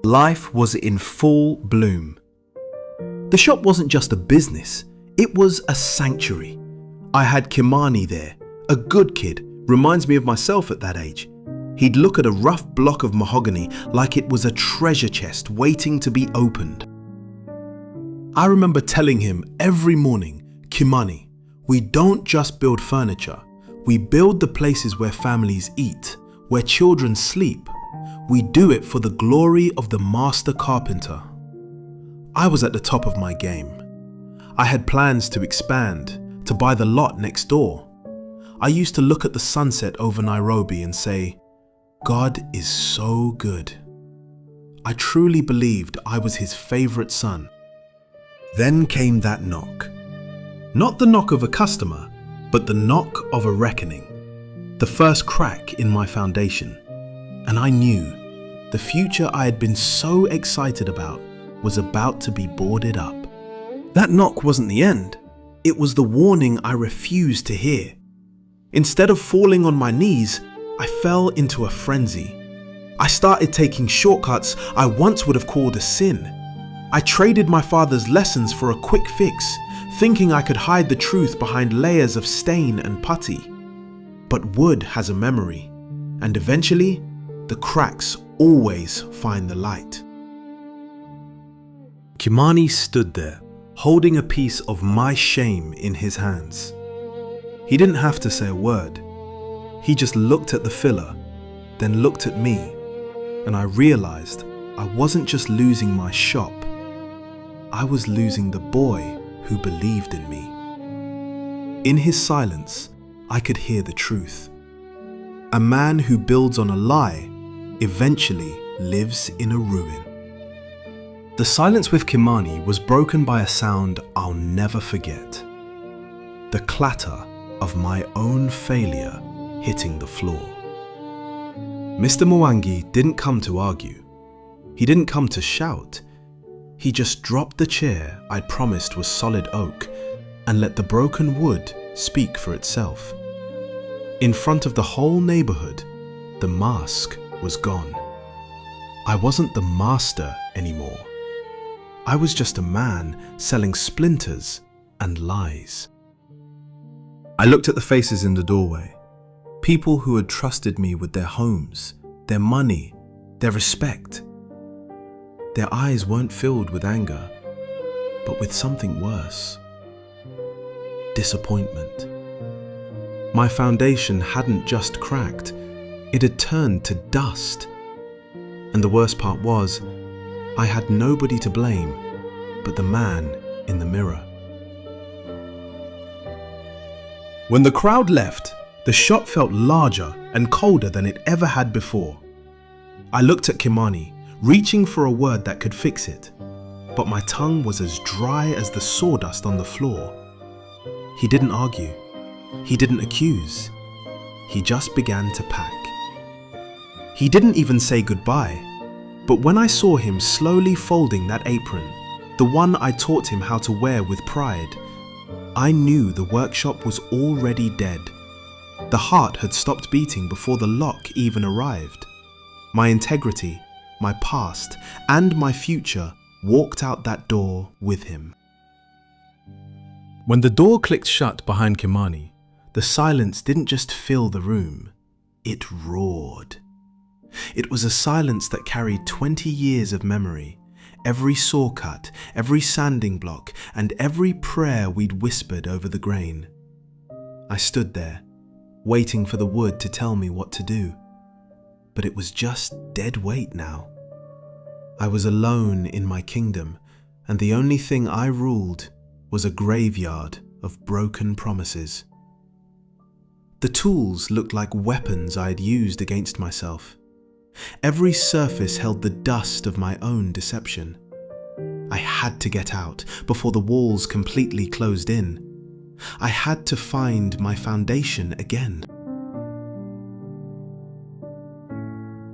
Life was in full bloom. The shop wasn't just a business, it was a sanctuary. I had Kimani there, a good kid, reminds me of myself at that age. He'd look at a rough block of mahogany like it was a treasure chest waiting to be opened. I remember telling him every morning, Kimani, we don't just build furniture, we build the places where families eat, where children sleep. We do it for the glory of the master carpenter. I was at the top of my game. I had plans to expand, to buy the lot next door. I used to look at the sunset over Nairobi and say, God is so good. I truly believed I was his favorite son. Then came that knock. Not the knock of a customer, but the knock of a reckoning. The first crack in my foundation. And I knew the future I had been so excited about was about to be boarded up. That knock wasn't the end. It was the warning I refused to hear. Instead of falling on my knees, I fell into a frenzy. I started taking shortcuts I once would have called a sin. I traded my father's lessons for a quick fix, thinking I could hide the truth behind layers of stain and putty. But wood has a memory, and eventually, the cracks always find the light. Kimani stood there, holding a piece of my shame in his hands. He didn't have to say a word. He just looked at the filler, then looked at me, and I realized I wasn't just losing my shop, I was losing the boy who believed in me. In his silence, I could hear the truth. A man who builds on a lie eventually lives in a ruin. The silence with Kimani was broken by a sound I'll never forget. The clatter of my own failure hitting the floor. Mr. Mwangi didn't come to argue. He didn't come to shout. He just dropped the chair I'd promised was solid oak and let the broken wood speak for itself. In front of the whole neighborhood, the mask was gone. I wasn't the master anymore. I was just a man selling splinters and lies. I looked at the faces in the doorway. People who had trusted me with their homes, their money, their respect. Their eyes weren't filled with anger, but with something worse. Disappointment. My foundation hadn't just cracked, it had turned to dust. And the worst part was, I had nobody to blame but the man in the mirror. When the crowd left, the shop felt larger and colder than it ever had before. I looked at Kimani, reaching for a word that could fix it, but my tongue was as dry as the sawdust on the floor. He didn't argue. He didn't accuse. He just began to pack. He didn't even say goodbye, but when I saw him slowly folding that apron, the one I taught him how to wear with pride, I knew the workshop was already dead. The heart had stopped beating before the lock even arrived. My integrity, my past, and my future walked out that door with him. When the door clicked shut behind Kimani, the silence didn't just fill the room, it roared. It was a silence that carried 20 years of memory, every saw cut, every sanding block, and every prayer we'd whispered over the grain. I stood there, waiting for the wood to tell me what to do. But it was just dead weight now. I was alone in my kingdom, and the only thing I ruled was a graveyard of broken promises. The tools looked like weapons I had used against myself. Every surface held the dust of my own deception. I had to get out before the walls completely closed in. I had to find my foundation again.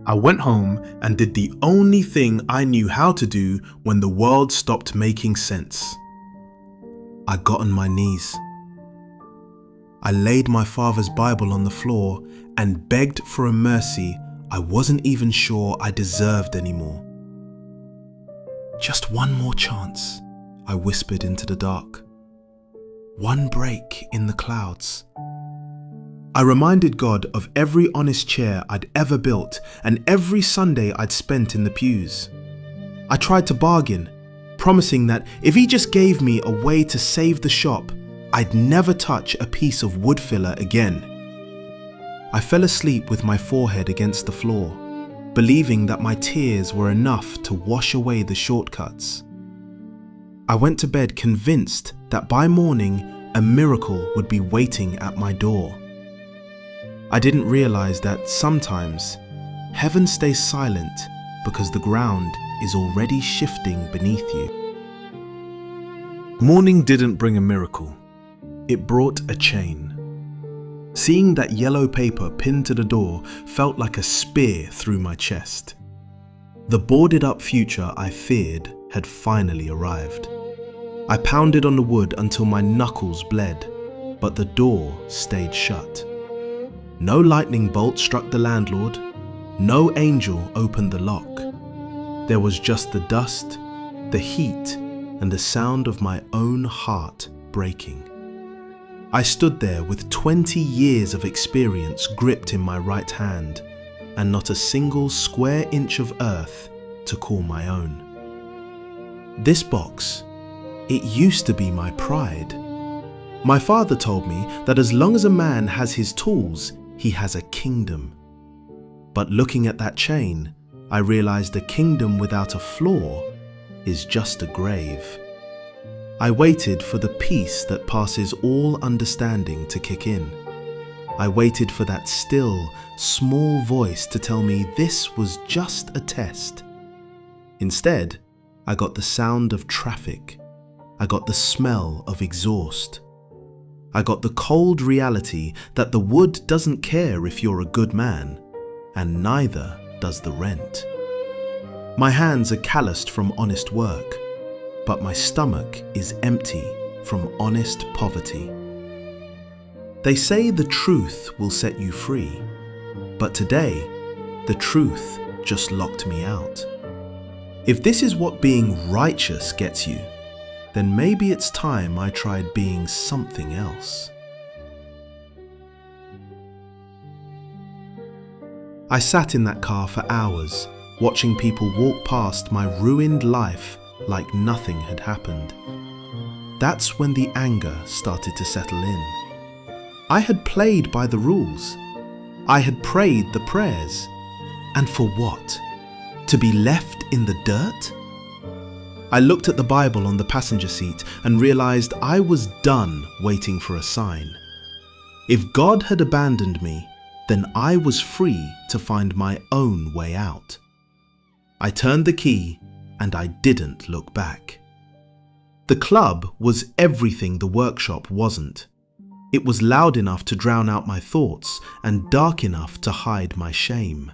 I went home and did the only thing I knew how to do when the world stopped making sense. I got on my knees. I laid my father's Bible on the floor and begged for a mercy I wasn't even sure I deserved anymore. Just one more chance, I whispered into the dark. One break in the clouds. I reminded God of every honest chair I'd ever built and every Sunday I'd spent in the pews. I tried to bargain, promising that if he just gave me a way to save the shop, I'd never touch a piece of wood filler again. I fell asleep with my forehead against the floor, believing that my tears were enough to wash away the shortcuts. I went to bed convinced that by morning a miracle would be waiting at my door. I didn't realize that sometimes heaven stays silent because the ground is already shifting beneath you. Morning didn't bring a miracle. It brought a chain. Seeing that yellow paper pinned to the door felt like a spear through my chest. The boarded up future I feared had finally arrived. I pounded on the wood until my knuckles bled, but the door stayed shut. No lightning bolt struck the landlord. No angel opened the lock. There was just the dust, the heat, and the sound of my own heart breaking. I stood there with 20 years of experience gripped in my right hand, and not a single square inch of earth to call my own. This box, it used to be my pride. My father told me that as long as a man has his tools, he has a kingdom. But looking at that chain, I realized a kingdom without a floor is just a grave. I waited for the peace that passes all understanding to kick in. I waited for that still, small voice to tell me this was just a test. Instead, I got the sound of traffic. I got the smell of exhaust. I got the cold reality that the wood doesn't care if you're a good man, and neither does the rent. My hands are calloused from honest work, but my stomach is empty from honest poverty. They say the truth will set you free, but today, the truth just locked me out. If this is what being righteous gets you, then maybe it's time I tried being something else. I sat in that car for hours, watching people walk past my ruined life like nothing had happened. That's when the anger started to settle in. I had played by the rules. I had prayed the prayers. And for what? To be left in the dirt? I looked at the Bible on the passenger seat and realized I was done waiting for a sign. If God had abandoned me, then I was free to find my own way out. I turned the key and I didn't look back. The club was everything the workshop wasn't. It was loud enough to drown out my thoughts and dark enough to hide my shame.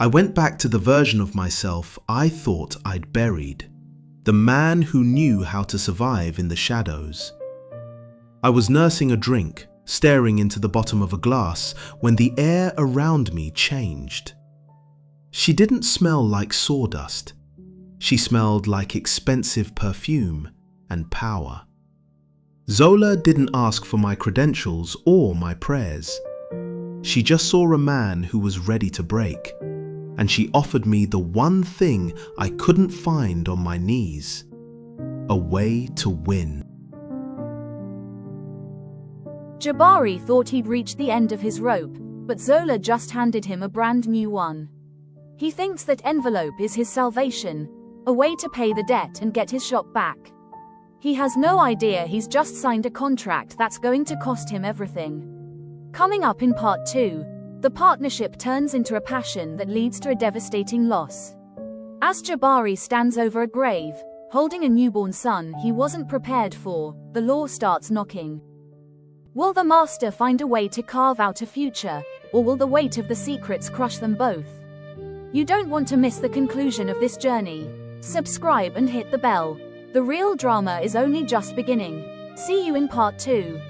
I went back to the version of myself I thought I'd buried. The man who knew how to survive in the shadows. I was nursing a drink, staring into the bottom of a glass, when the air around me changed. She didn't smell like sawdust. She smelled like expensive perfume and power. Zola didn't ask for my credentials or my prayers. She just saw a man who was ready to break. And she offered me the one thing I couldn't find on my knees, a way to win. Jabari thought he'd reached the end of his rope, but Zola just handed him a brand new one. He thinks that envelope is his salvation, a way to pay the debt and get his shop back. He has no idea he's just signed a contract that's going to cost him everything. Coming up in part 2, the partnership turns into a passion that leads to a devastating loss. As Jabari stands over a grave, holding a newborn son he wasn't prepared for, the law starts knocking. Will the master find a way to carve out a future, or will the weight of the secrets crush them both? You don't want to miss the conclusion of this journey. Subscribe and hit the bell. The real drama is only just beginning. See you in part 2.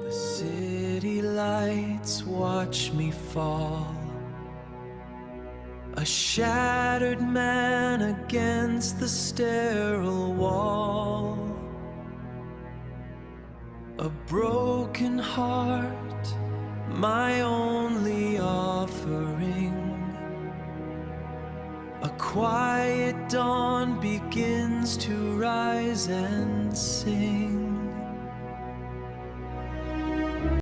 The city lights watch me fall. A shattered man against the sterile wall. A broken heart, my only offering. A quiet dawn begins to rise and sing.